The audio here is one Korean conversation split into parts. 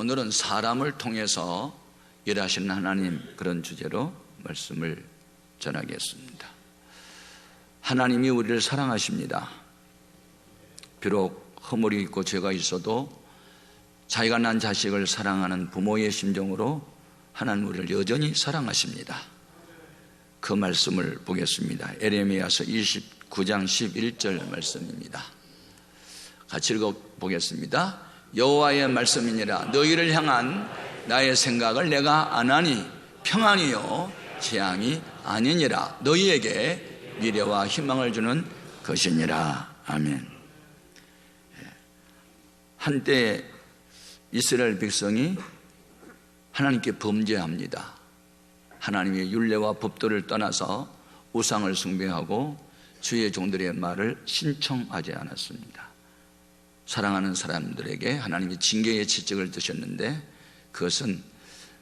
오늘은 사람을 통해서 일하시는 하나님, 그런 주제로 말씀을 전하겠습니다. 하나님이 우리를 사랑하십니다. 비록 허물이 있고 죄가 있어도 자기가 낳은 자식을 사랑하는 부모의 심정으로 하나님 우리를 여전히 사랑하십니다. 그 말씀을 보겠습니다. 에레미야서 29장 11절 말씀입니다. 같이 읽어보겠습니다. 여호와의 말씀이니라. 너희를 향한 나의 생각을 내가 아나니 평안이요 재앙이 아니니라. 너희에게 미래와 희망을 주는 것이니라. 아멘. 한때 이스라엘 백성이 하나님께 범죄합니다. 하나님의 율례와 법도를 떠나서 우상을 숭배하고 주의 종들의 말을 신청하지 않았습니다. 사랑하는 사람들에게 하나님이 징계의 지적을 드셨는데 그것은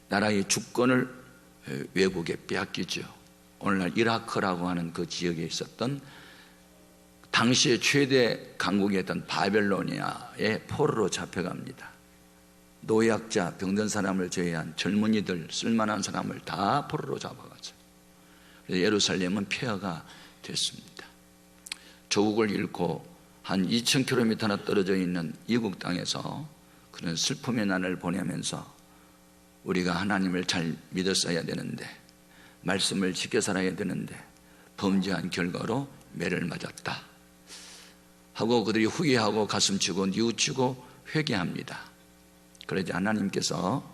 나라의 주권을 외국에 빼앗기죠. 오늘날 이라크라고 하는 그 지역에 있었던 당시의 최대 강국이었던 바벨로니아의 포로로 잡혀갑니다. 노약자, 병든 사람을 제외한 젊은이들, 쓸만한 사람을 다 포로로 잡아가죠. 그래서 예루살렘은 폐허가 됐습니다. 조국을 잃고 한 2000km나 떨어져 있는 이국 땅에서 그런 슬픔의 날을 보내면서 우리가 하나님을 잘 믿었어야 되는데, 말씀을 지켜 살아야 되는데 범죄한 결과로 매를 맞았다 하고 그들이 후회하고 가슴치고 뉘우치고 회개합니다. 그러자 하나님께서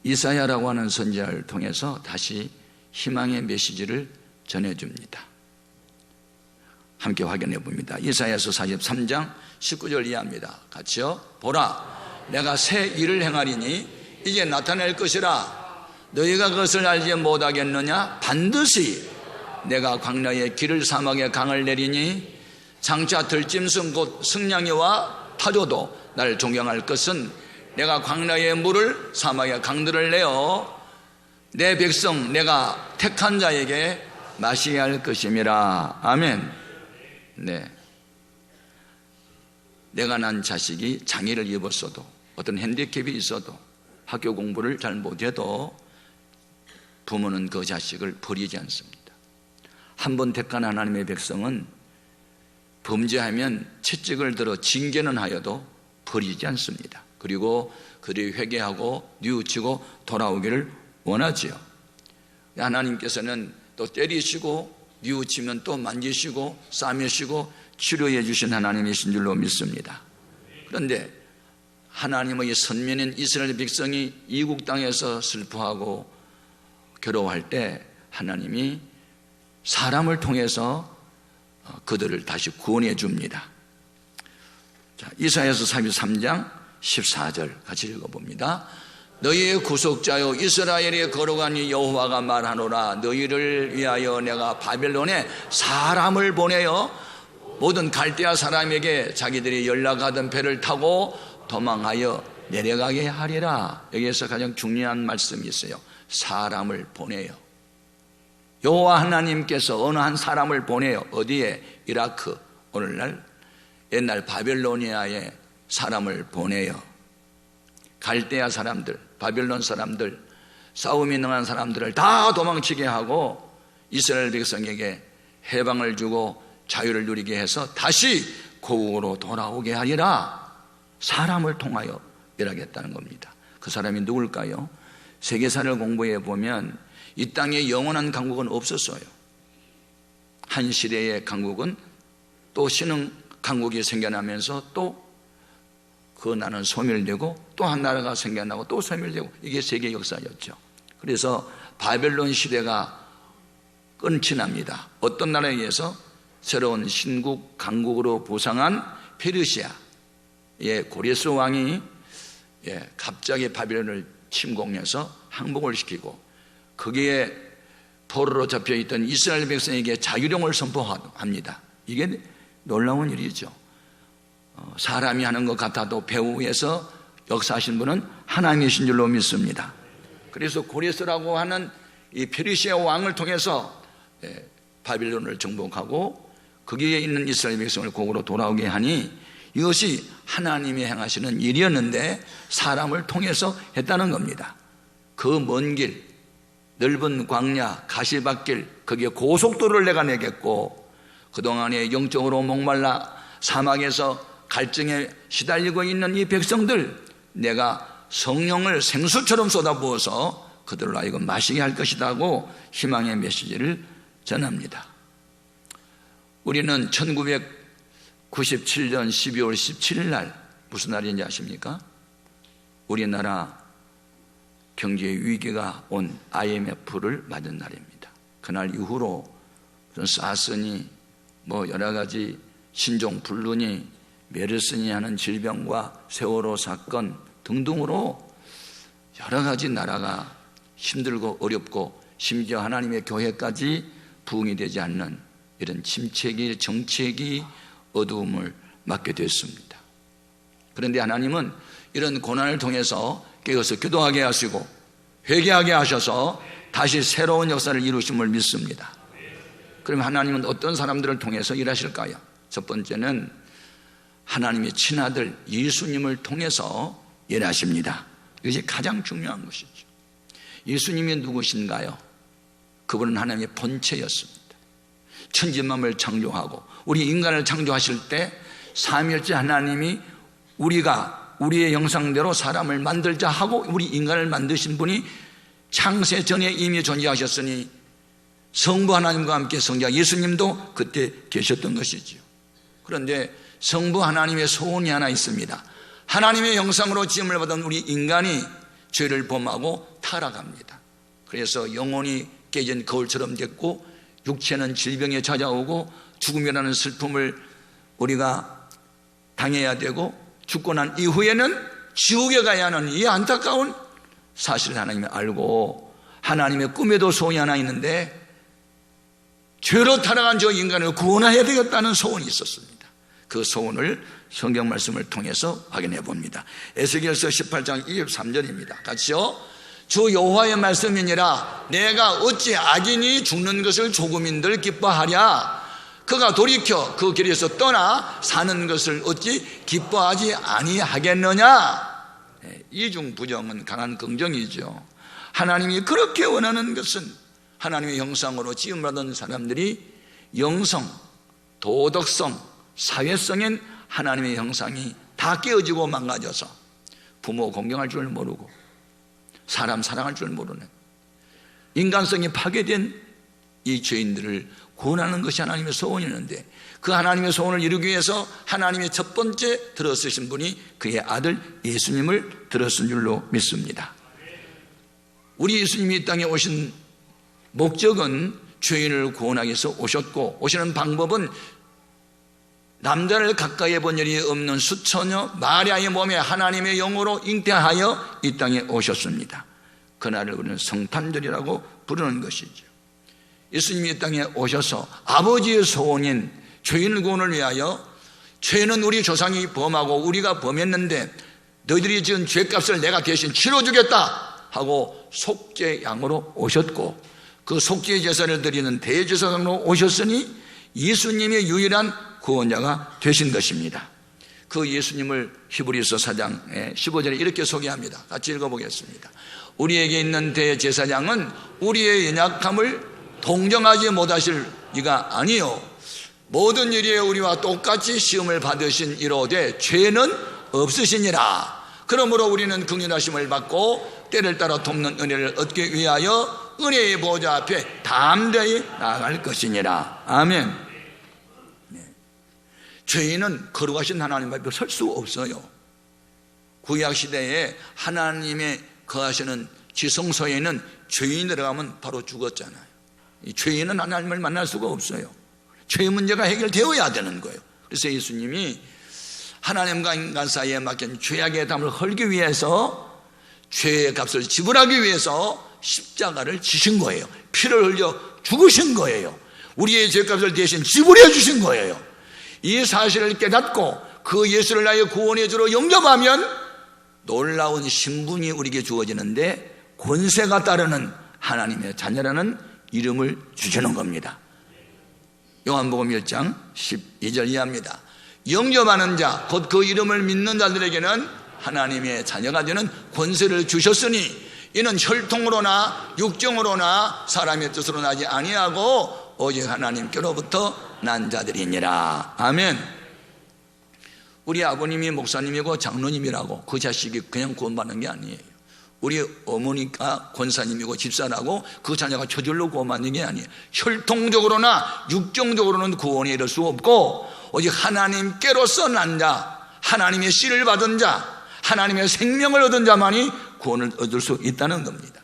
이사야라고 하는 선지자를 통해서 다시 희망의 메시지를 전해줍니다. 함께 확인해 봅니다. 이사야서 43장 19절 이하입니다. 같이요. 보라, 내가 새 일을 행하리니 이게 나타낼 것이라. 너희가 그것을 알지 못하겠느냐? 반드시 내가 광야에 길을 사막에 강을 내리니 장차 들짐승 곧 승냥이와 타조도 날 존경할 것은 내가 광야의 물을 사막의 강들을 내어 내 백성 내가 택한 자에게 마시게 할 것임이라. 아멘. 네, 내가 난 자식이 장애를 입었어도 어떤 핸디캡이 있어도 학교 공부를 잘 못해도 부모는 그 자식을 버리지 않습니다. 한번 택한 하나님의 백성은 범죄하면 채찍을 들어 징계는 하여도 버리지 않습니다. 그리고 그들이 회개하고 뉘우치고 돌아오기를 원하지요. 하나님께서는 또 때리시고 뉘우치면 또 만지시고 싸매시고 치료해 주신 하나님이신 줄로 믿습니다. 그런데 하나님의 선민인 이스라엘 백성이 이국 땅에서 슬퍼하고 괴로워할 때 하나님이 사람을 통해서 그들을 다시 구원해 줍니다. 자, 이사야서 43장 14절 같이 읽어봅니다. 너희의 구속자여 이스라엘의 거룩한 여호와가 말하노라. 너희를 위하여 내가 바벨론에 사람을 보내어 모든 갈대아 사람에게 자기들이 연락하던 배를 타고 도망하여 내려가게 하리라. 여기에서 가장 중요한 말씀이 있어요. 사람을 보내요. 여호와 하나님께서 어느 한 사람을 보내요. 어디에? 이라크, 오늘날 옛날 바벨로니아에 사람을 보내요. 갈대아 사람들, 바벨론 사람들, 싸움이 능한 사람들을 다 도망치게 하고 이스라엘 백성에게 해방을 주고 자유를 누리게 해서 다시 고국으로 돌아오게 하리라. 사람을 통하여 일하겠다는 겁니다. 그 사람이 누굴까요? 세계사를 공부해 보면 이 땅에 영원한 강국은 없었어요. 한 시대의 강국은 또 신흥 강국이 생겨나면서 또 그 나라는 소멸되고 또 한 나라가 생겨나고 또 소멸되고, 이게 세계 역사였죠. 그래서 바벨론 시대가 끝이 납니다. 어떤 나라에 의해서? 새로운 신국 강국으로 부상한 페르시아의 고레스 왕이 갑자기 바벨론을 침공해서 항복을 시키고 거기에 포로로 잡혀있던 이스라엘 백성에게 자유령을 선포합니다. 이게 놀라운 일이죠. 사람이 하는 것 같아도 배후에서 역사하신 분은 하나님이신 줄로 믿습니다. 그래서 고레스라고 하는 이 페르시아 왕을 통해서 바벨론을 정복하고 거기에 있는 이스라엘 백성을 고국으로 돌아오게 하니 이것이 하나님이 행하시는 일이었는데 사람을 통해서 했다는 겁니다. 그 먼 길, 넓은 광야, 가시밭길, 거기에 고속도로를 내가 내겠고, 그동안에 영적으로 목말라 사막에서 갈증에 시달리고 있는 이 백성들, 내가 성령을 생수처럼 쏟아부어서 그들로 하여금 마시게 할 것이라고 희망의 메시지를 전합니다. 우리는 1997년 12월 17일 날 무슨 날인지 아십니까? 우리나라 경제 위기가 온 IMF를 맞은 날입니다. 그날 이후로 사스니 여러 가지 신종불륜이 메르스니 하는 질병과 세월호 사건 등등으로 여러 가지 나라가 힘들고 어렵고 심지어 하나님의 교회까지 부흥이 되지 않는 이런 침체기, 정체기, 어두움을 맞게 됐습니다. 그런데 하나님은 이런 고난을 통해서 깨어서 기도하게 하시고 회개하게 하셔서 다시 새로운 역사를 이루심을 믿습니다. 그러면 하나님은 어떤 사람들을 통해서 일하실까요? 첫 번째는 하나님의 친아들 예수님을 통해서 일하십니다. 이것이 가장 중요한 것이죠. 예수님이 누구신가요? 그분은 하나님의 본체였습니다. 천지만물을 창조하고 우리 인간을 창조하실 때 삼위일체 하나님이 우리의 형상대로 사람을 만들자 하고 우리 인간을 만드신 분이 창세 전에 이미 존재하셨으니 성부 하나님과 함께 성자 예수님도 그때 계셨던 것이지요. 그런데 성부 하나님의 소원이 하나 있습니다. 하나님의 형상으로 지음을 받은 우리 인간이 죄를 범하고 타락합니다. 그래서 영혼이 깨진 거울처럼 됐고 육체는 질병에 찾아오고 죽음이라는 슬픔을 우리가 당해야 되고 죽고 난 이후에는 지옥에 가야 하는 이 안타까운 사실을 하나님이 알고 하나님의 꿈에도 소원이 하나 있는데 죄로 타락한 저 인간을 구원해야 되겠다는 소원이 있었습니다. 그 소원을 성경 말씀을 통해서 확인해 봅니다. 에스겔서 18장 23절입니다. 같이요. 주 여호와의 말씀이니라 내가 어찌 악인이 죽는 것을 조금인들 기뻐하랴 그가 돌이켜 그 길에서 떠나 사는 것을 어찌 기뻐하지 아니하겠느냐. 이중부정은 강한 긍정이죠. 하나님이 그렇게 원하는 것은 하나님의 형상으로 지음받은 사람들이 영성, 도덕성, 사회성인 하나님의 형상이 다 깨어지고 망가져서 부모 공경할 줄 모르고 사람 사랑할 줄 모르는 인간성이 파괴된 이 죄인들을 구원하는 것이 하나님의 소원이었는데 그 하나님의 소원을 이루기 위해서 하나님의 첫 번째 들어쓰신 분이 그의 아들 예수님을 들어쓴 줄로 믿습니다. 우리 예수님이 이 땅에 오신 목적은 죄인을 구원하기 위해서 오셨고 오시는 방법은 남자를 가까이 본 일이 없는 수처녀 마리아의 몸에 하나님의 영으로 잉태하여 이 땅에 오셨습니다. 그날을 우리는 성탄절이라고 부르는 것이죠. 예수님이 이 땅에 오셔서 아버지의 소원인 죄인 구원을 위하여 죄는 우리 조상이 범하고 우리가 범했는데 너희들이 지은 죄값을 내가 대신 치러주겠다 하고 속죄양으로 오셨고 그 속죄 제사를 드리는 대제사장으로 오셨으니 예수님의 유일한 구원자가 되신 것입니다. 그 예수님을 히브리서 4장 15절에 이렇게 소개합니다. 같이 읽어보겠습니다. 우리에게 있는 대제사장은 우리의 연약함을 동정하지 못하실 이가 아니요 모든 일에 우리와 똑같이 시험을 받으신 이로되 죄는 없으시니라. 그러므로 우리는 긍휼하심을 받고 때를 따라 돕는 은혜를 얻기 위하여 은혜의 보좌 앞에 담대히 나아갈 것이니라. 아멘. 네. 죄인은 거룩하신 하나님 앞에 설 수 없어요. 구약시대에 하나님의 거하시는 지성소에는 죄인이 들어가면 바로 죽었잖아요. 이 죄인은 하나님을 만날 수가 없어요. 죄 문제가 해결되어야 되는 거예요. 그래서 예수님이 하나님과 인간 사이에 막힌 죄악의 담을 헐기 위해서 죄의 값을 지불하기 위해서 십자가를 지신 거예요. 피를 흘려 죽으신 거예요. 우리의 죄값을 대신 지불해 주신 거예요. 이 사실을 깨닫고 그 예수를 나의 구원의 주로 영접하면 놀라운 신분이 우리에게 주어지는데 권세가 따르는 하나님의 자녀라는 이름을 주시는 겁니다. 요한복음 1장 12절 이하입니다. 영접하는 자, 곧 그 이름을 믿는 자들에게는 하나님의 자녀가 되는 권세를 주셨으니 이는 혈통으로나 육정으로나 사람의 뜻으로 나지 아니하고 오직 하나님께로부터 난 자들이니라. 아멘. 우리 아버님이 목사님이고 장로님이라고 그 자식이 그냥 구원받는 게 아니에요. 우리 어머니가 권사님이고 집사라고 그 자녀가 저절로 구원받는 게 아니에요. 혈통적으로나 육정적으로는 구원에 이를 수 없고 오직 하나님께로서 난 자, 하나님의 씨를 받은 자, 하나님의 생명을 얻은 자만이 구원을 얻을 수 있다는 겁니다.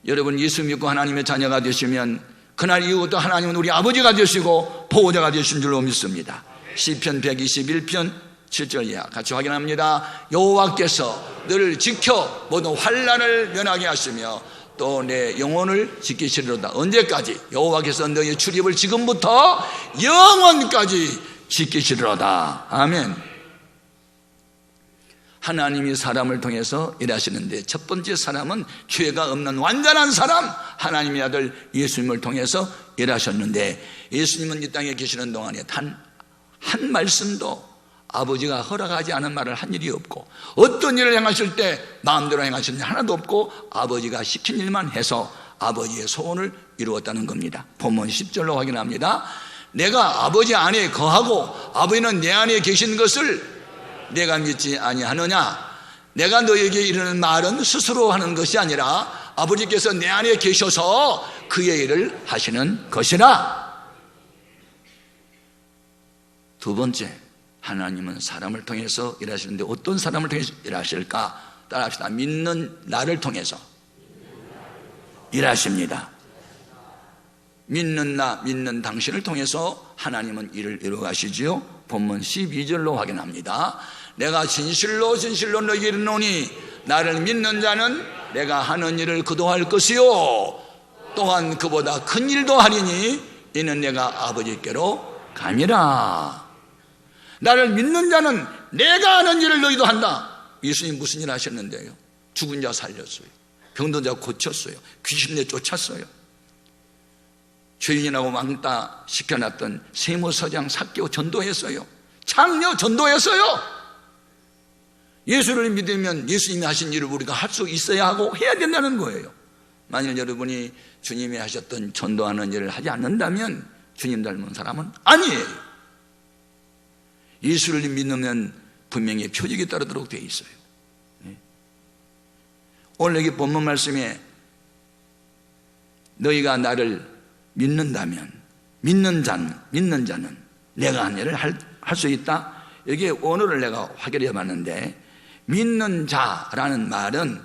여러분 예수 믿고 하나님의 자녀가 되시면 그날 이후부터 하나님은 우리 아버지가 되시고 보호자가 되신 줄로 믿습니다. 시편 121편 7절 이하 같이 확인합니다. 여호와께서 너를 지켜 모든 환난을 면하게 하시며 또 내 영혼을 지키시리로다. 언제까지? 여호와께서 너의 출입을 지금부터 영원까지 지키시리로다. 아멘. 하나님이 사람을 통해서 일하시는데 첫 번째 사람은 죄가 없는 완전한 사람, 하나님의 아들 예수님을 통해서 일하셨는데 예수님은 이 땅에 계시는 동안에 단 한 말씀도 아버지가 허락하지 않은 말을 한 일이 없고 어떤 일을 행하실 때 마음대로 행하신 일 하나도 없고 아버지가 시킨 일만 해서 아버지의 소원을 이루었다는 겁니다. 본문 10절로 확인합니다. 내가 아버지 안에 거하고 아버지는 내 안에 계신 것을 내가 믿지 아니하느냐? 내가 너에게 이르는 말은 스스로 하는 것이 아니라 아버지께서 내 안에 계셔서 그의 일을 하시는 것이라. 두 번째, 하나님은 사람을 통해서 일하시는데 어떤 사람을 통해서 일하실까? 따라합시다. 믿는 나를 통해서 일하십니다. 믿는 나, 믿는 당신을 통해서 하나님은 일을 이루어 가시지요. 본문 12절로 확인합니다. 내가 진실로 진실로 너희에게 이르노니 나를 믿는 자는 내가 하는 일을 그도 할 것이요 또한 그보다 큰 일도 하리니 이는 내가 아버지께로 감이라. 나를 믿는 자는 내가 하는 일을 너희도 한다. 예수님 무슨 일 하셨는데요? 죽은 자 살렸어요. 병든 자 고쳤어요. 귀신 내쫓았어요. 죄인이라고 왕따 시켜놨던 세무서장 삭개오 전도했어요. 창녀 전도했어요. 예수를 믿으면 예수님이 하신 일을 우리가 할 수 있어야 하고 해야 된다는 거예요. 만일 여러분이 주님이 하셨던 전도하는 일을 하지 않는다면 주님 닮은 사람은 아니에요. 예수를 믿으면 분명히 표적이 따르도록 되어 있어요. 오늘 여기 본문 말씀에 너희가 나를 믿는다면 믿는 자는 내가 한 일을 할 수 있다. 여기에 원어를 내가 확인해 봤는데 믿는 자라는 말은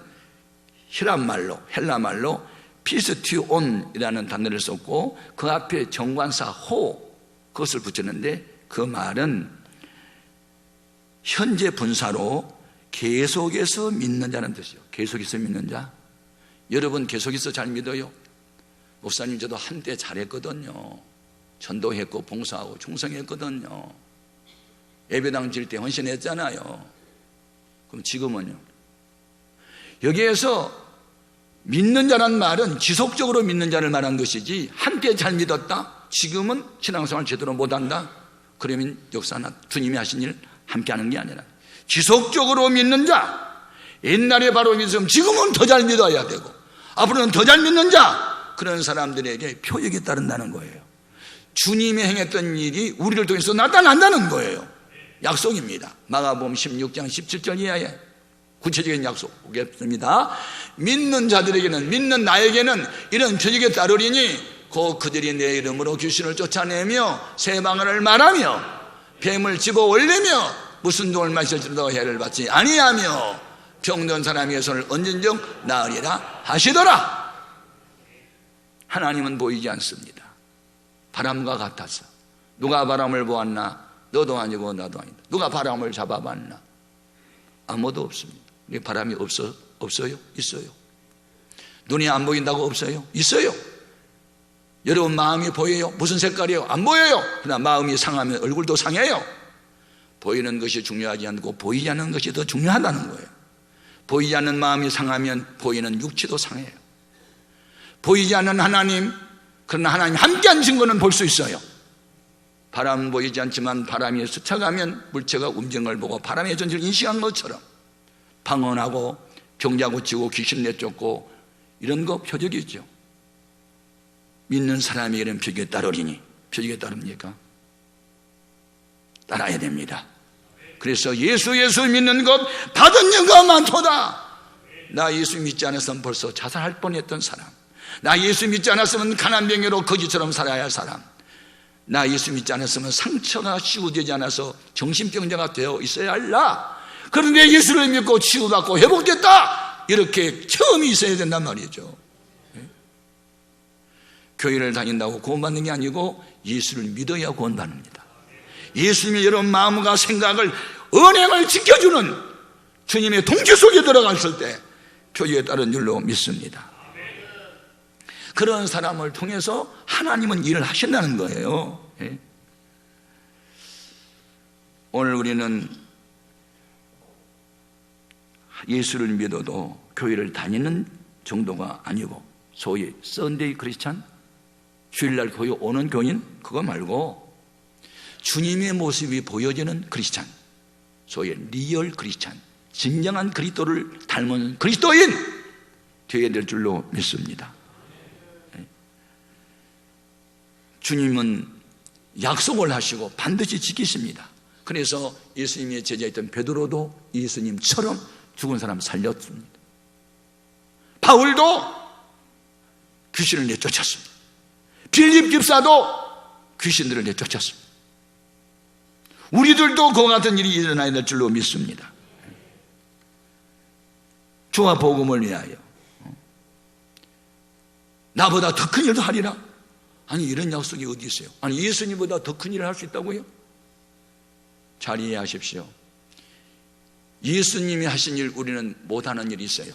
헬라 말로 피스티온이라는 단어를 썼고 그 앞에 정관사 호 그것을 붙였는데 그 말은 현재 분사로 계속해서 믿는 자는 뜻이요. 계속해서 믿는 자. 여러분 계속해서 잘 믿어요? 목사님 저도 한때 잘했거든요. 전도했고 봉사하고 충성했거든요. 예배당 질 때 헌신했잖아요. 그럼 지금은요? 여기에서 믿는 자란 말은 지속적으로 믿는 자를 말한 것이지 한때 잘 믿었다? 지금은 신앙생활 제대로 못한다? 그러면 역사나 주님이 하신 일 함께하는 게 아니라 지속적으로 믿는 자, 옛날에 바로 믿으면 지금은 더 잘 믿어야 되고 앞으로는 더 잘 믿는 자, 그런 사람들에게 표적이 따른다는 거예요. 주님이 행했던 일이 우리를 통해서 나타난다는 거예요. 약속입니다. 마가복음 16장 17절 이하에 구체적인 약속 보겠습니다. 믿는 자들에게는, 믿는 나에게는 이런 표적이 따르리니 곧 그들이 내 이름으로 귀신을 쫓아내며 새 방언을 말하며 뱀을 집어 올리며 무슨 종을 마실지라도 해를 받지 아니하며 병든 사람의 손을 얹은 즉 나으리라 하시더라. 하나님은 보이지 않습니다. 바람과 같아서. 누가 바람을 보았나? 너도 아니고 나도 아니다. 누가 바람을 잡아봤나? 아무도 없습니다. 바람이 없어요? 있어요. 눈이 안 보인다고 없어요? 있어요. 여러분 마음이 보여요? 무슨 색깔이에요? 안 보여요. 그러나 마음이 상하면 얼굴도 상해요. 보이는 것이 중요하지 않고 보이지 않는 것이 더 중요하다는 거예요. 보이지 않는 마음이 상하면 보이는 육체도 상해요. 보이지 않는 하나님, 그러나 하나님 함께 앉은 거는 볼 수 있어요. 바람은 보이지 않지만 바람이 스쳐가면 물체가 움직이는 걸 보고 바람의 존재를 인식한 것처럼 방언하고 병자 고치고 귀신 내쫓고 이런 거 표적이죠. 믿는 사람에게는 표적에 따르리니 표적에 따릅니까? 따라야 됩니다. 그래서 예수 믿는 것 받은 영광 많도다. 나 예수 믿지 않았으면 벌써 자살할 뻔했던 사람, 나 예수 믿지 않았으면 가난병으로 거지처럼 살아야 할 사람, 나 예수 믿지 않았으면 상처가 치유되지 않아서 정신병자가 되어 있어야 할라. 그런데 예수를 믿고 치유받고 회복됐다, 이렇게 처음이 있어야 된단 말이죠. 교회를 다닌다고 구원받는 게 아니고 예수를 믿어야 구원받습니다. 예수님이 여러분 마음과 생각을, 언행을 지켜주는 주님의 통치 속에 들어갔을 때 교회에 따른 줄로 믿습니다. 그런 사람을 통해서 하나님은 일을 하신다는 거예요. 오늘 우리는 예수를 믿어도 교회를 다니는 정도가 아니고 소위 썬데이 크리스찬, 주일날 교회 오는 교인, 그거 말고 주님의 모습이 보여지는 크리스찬, 소위 리얼 크리스찬, 진정한 그리스도를 닮은 그리스도인 되어야 될 줄로 믿습니다. 주님은 약속을 하시고 반드시 지키십니다. 그래서 예수님의 제자였던 베드로도 예수님처럼 죽은 사람 살렸습니다. 바울도 귀신을 내쫓았습니다. 빌립 집사도 귀신들을 내쫓았습니다. 우리들도 그와 같은 일이 일어나야 될 줄로 믿습니다. 주와 복음을 위하여 나보다 더 큰 일도 하리라. 아니, 이런 약속이 어디 있어요? 아니, 예수님보다 더 큰 일을 할 수 있다고요? 잘 이해하십시오. 예수님이 하신 일 우리는 못하는 일이 있어요.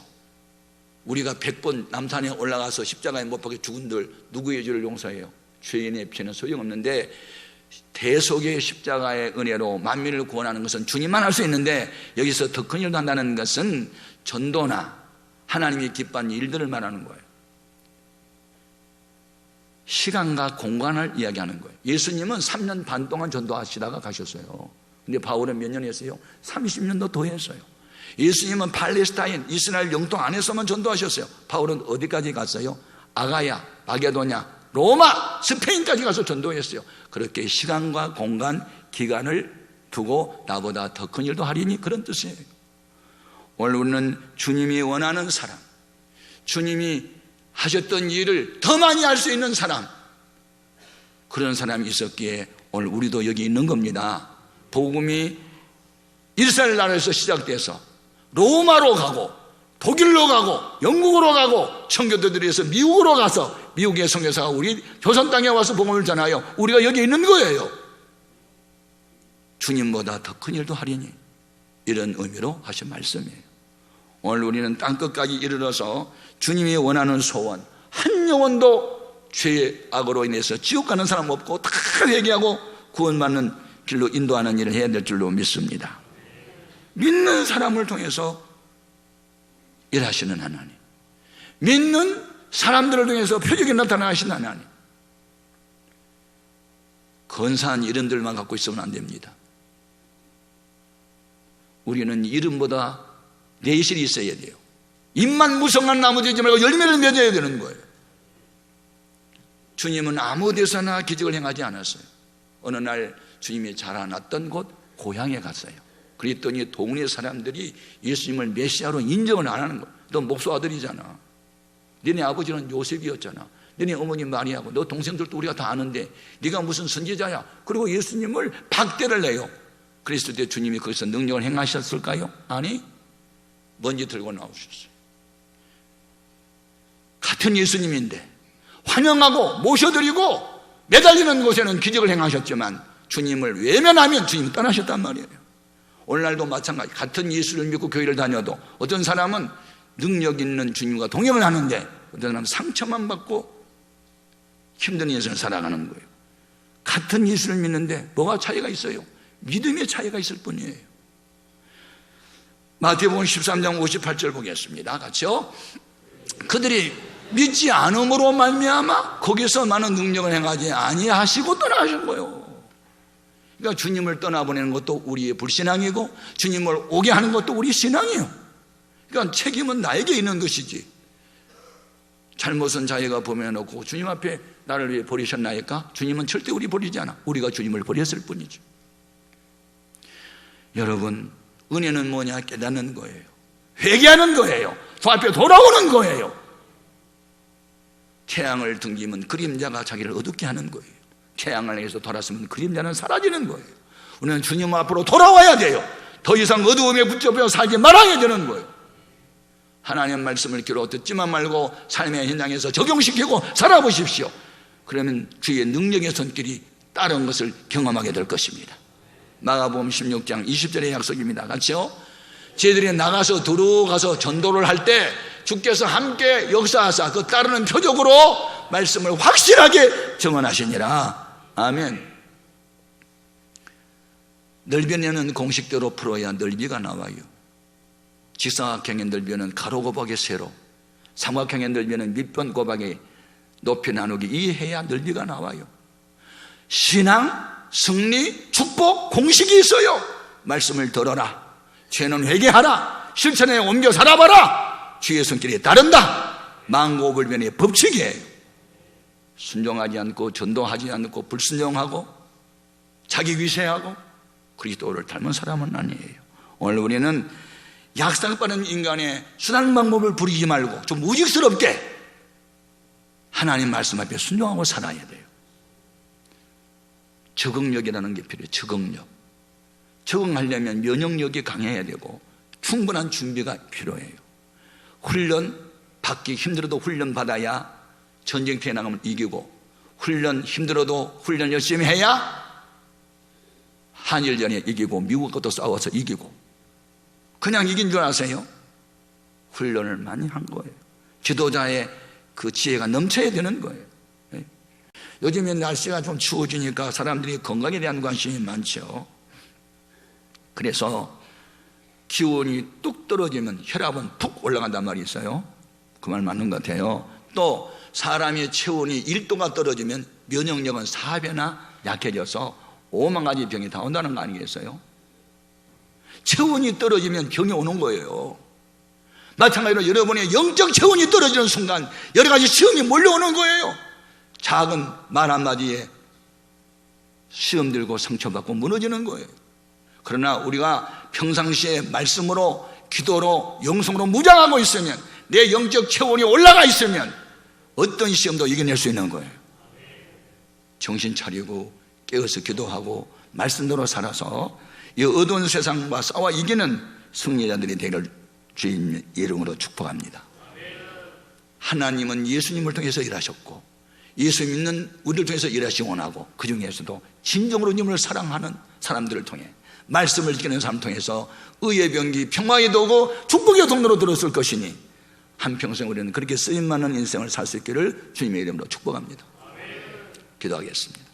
우리가 100번 남산에 올라가서 십자가에 못 박혀 죽은들 누구의 죄를 용서해요? 죄인의 피는 소용없는데 대속의 십자가의 은혜로 만민을 구원하는 것은 주님만 할 수 있는데, 여기서 더 큰 일도 한다는 것은 전도나 하나님이 기뻐하는 일들을 말하는 거예요. 시간과 공간을 이야기하는 거예요. 예수님은 3년 반 동안 전도하시다가 가셨어요. 근데 바울은 몇 년 했어요? 30년도 더 했어요. 예수님은 팔레스타인, 이스라엘 영토 안에서만 전도하셨어요. 바울은 어디까지 갔어요? 아가야, 마게도냐, 로마, 스페인까지 가서 전도했어요. 그렇게 시간과 공간, 기간을 두고 나보다 더 큰 일도 하리니, 그런 뜻이에요. 오늘 우리는 주님이 원하는 사람, 주님이 하셨던 일을 더 많이 할 수 있는 사람, 그런 사람이 있었기에 오늘 우리도 여기 있는 겁니다. 복음이 이스라엘 나라에서 시작돼서 로마로 가고 독일로 가고 영국으로 가고 청교도들에서 미국으로 가서 미국의 선교사가 우리 조선 땅에 와서 복음을 전하여 우리가 여기 있는 거예요. 주님보다 더 큰 일도 하리니, 이런 의미로 하신 말씀이에요. 오늘 우리는 땅끝까지 이르러서 주님이 원하는 소원, 한 영혼도 죄의 악으로 인해서 지옥 가는 사람 없고 다 회개하고 구원받는 길로 인도하는 일을 해야 될 줄로 믿습니다. 믿는 사람을 통해서 일하시는 하나님, 믿는 사람들을 통해서 표적이 나타나시는 하나님, 근사한 이름들만 갖고 있으면 안 됩니다. 우리는 이름보다 내실이 있어야 돼요. 잎만 무성한 나무 되지 말고 열매를 맺어야 되는 거예요. 주님은 아무 데서나 기적을 행하지 않았어요. 어느 날 주님이 자라났던 곳 고향에 갔어요. 그랬더니 동네 사람들이 예수님을 메시아로 인정을 안 하는 거예요. 너 목소 아들이잖아, 너네 아버지는 요셉이었잖아, 너네 어머니 마리아고 너 동생들도 우리가 다 아는데 네가 무슨 선지자야. 그리고 예수님을 박대를 내요. 그랬을 때 주님이 거기서 능력을 행하셨을까요? 아니, 먼지 들고 나오셨어요. 같은 예수님인데 환영하고 모셔드리고 매달리는 곳에는 기적을 행하셨지만 주님을 외면하면 주님이 떠나셨단 말이에요. 오늘날도 마찬가지. 같은 예수를 믿고 교회를 다녀도 어떤 사람은 능력 있는 주님과 동행을 하는데 어떤 사람은 상처만 받고 힘든 인생을 살아가는 거예요. 같은 예수를 믿는데 뭐가 차이가 있어요? 믿음의 차이가 있을 뿐이에요. 마태복음 13장 58절 보겠습니다. 같이요. 그들이 믿지 않음으로 말미암아 거기서 많은 능력을 행하지 아니하시고 떠나가신 거예요. 그러니까 주님을 떠나보내는 것도 우리의 불신앙이고 주님을 오게 하는 것도 우리 신앙이에요. 그러니까 책임은 나에게 있는 것이지. 잘못은 자기가 범해놓고 주님 앞에 나를 위해 버리셨나이까? 주님은 절대 우리 버리지 않아. 우리가 주님을 버렸을 뿐이죠. 여러분, 은혜는 뭐냐? 깨닫는 거예요. 회개하는 거예요. 주 앞에 돌아오는 거예요. 태양을 등지면 그림자가 자기를 어둡게 하는 거예요. 태양을 향해서 돌았으면 그림자는 사라지는 거예요. 우리는 주님 앞으로 돌아와야 돼요. 더 이상 어두움에 붙잡혀 살지 말아야 되는 거예요. 하나님 말씀을 귀로 듣지만 말고 삶의 현장에서 적용시키고 살아보십시오. 그러면 주의 능력의 손길이 다른 것을 경험하게 될 것입니다. 마가복음 16장 20절의 약속입니다. 같이요. 저희들이 나가서 들어가서 전도를 할 때 주께서 함께 역사하사 그 따르는 표적으로 말씀을 확실하게 증언하시니라. 아멘. 넓이는 공식대로 풀어야 넓이가 나와요. 직사각형의 넓이는 가로 곱하기 세로, 삼각형의 넓이는 밑변 곱하기 높이 나누기, 이해해야 넓이가 나와요. 신앙, 승리, 축복, 공식이 있어요. 말씀을 들어라, 죄는 회개하라, 실천에 옮겨 살아봐라, 주의 손길에 따른다. 만고불변의 법칙이에요. 순종하지 않고 전도하지 않고 불순종하고 자기 위세하고 그리스도를 닮은 사람은 아니에요. 오늘 우리는 약삭빠른 인간의 수단 방법을 부리지 말고 좀 우직스럽게 하나님 말씀 앞에 순종하고 살아야 돼요. 적응력이라는 게 필요해요. 적응력. 적응하려면 면역력이 강해야 되고 충분한 준비가 필요해요. 훈련 받기 힘들어도 훈련 받아야 전쟁터에 나가면 이기고, 훈련 힘들어도 훈련 열심히 해야 한일전에 이기고 미국 것도 싸워서 이기고. 그냥 이긴 줄 아세요? 훈련을 많이 한 거예요. 지도자의 그 지혜가 넘쳐야 되는 거예요. 요즘에 날씨가 좀 추워지니까 사람들이 건강에 대한 관심이 많죠. 그래서 기온이 뚝 떨어지면 혈압은 푹 올라간단 말이 있어요. 그 말 맞는 것 같아요. 또 사람의 체온이 1도가 떨어지면 면역력은 4배나 약해져서 5만 가지 병이 다 온다는 거 아니겠어요? 체온이 떨어지면 병이 오는 거예요. 마찬가지로 여러분의 영적 체온이 떨어지는 순간 여러 가지 시험이 몰려오는 거예요. 작은 말 한마디에 시험 들고 상처받고 무너지는 거예요. 그러나 우리가 평상시에 말씀으로, 기도로, 영성으로 무장하고 있으면, 내 영적 체온이 올라가 있으면 어떤 시험도 이겨낼 수 있는 거예요. 정신 차리고 깨어서 기도하고 말씀대로 살아서 이 어두운 세상과 싸워 이기는 승리자들이 되기를 주님 이름으로 축복합니다. 하나님은 예수님을 통해서 일하셨고 예수 믿는 우리를 통해서 일하시기 원하고, 그 중에서도 진정으로 님을 사랑하는 사람들을 통해, 말씀을 지키는 사람을 통해서 의의 병기 평화의 도구 축복의 통로로 들었을 것이니 한평생 우리는 그렇게 쓰임많은 인생을 살 수 있기를 주님의 이름으로 축복합니다. 기도하겠습니다.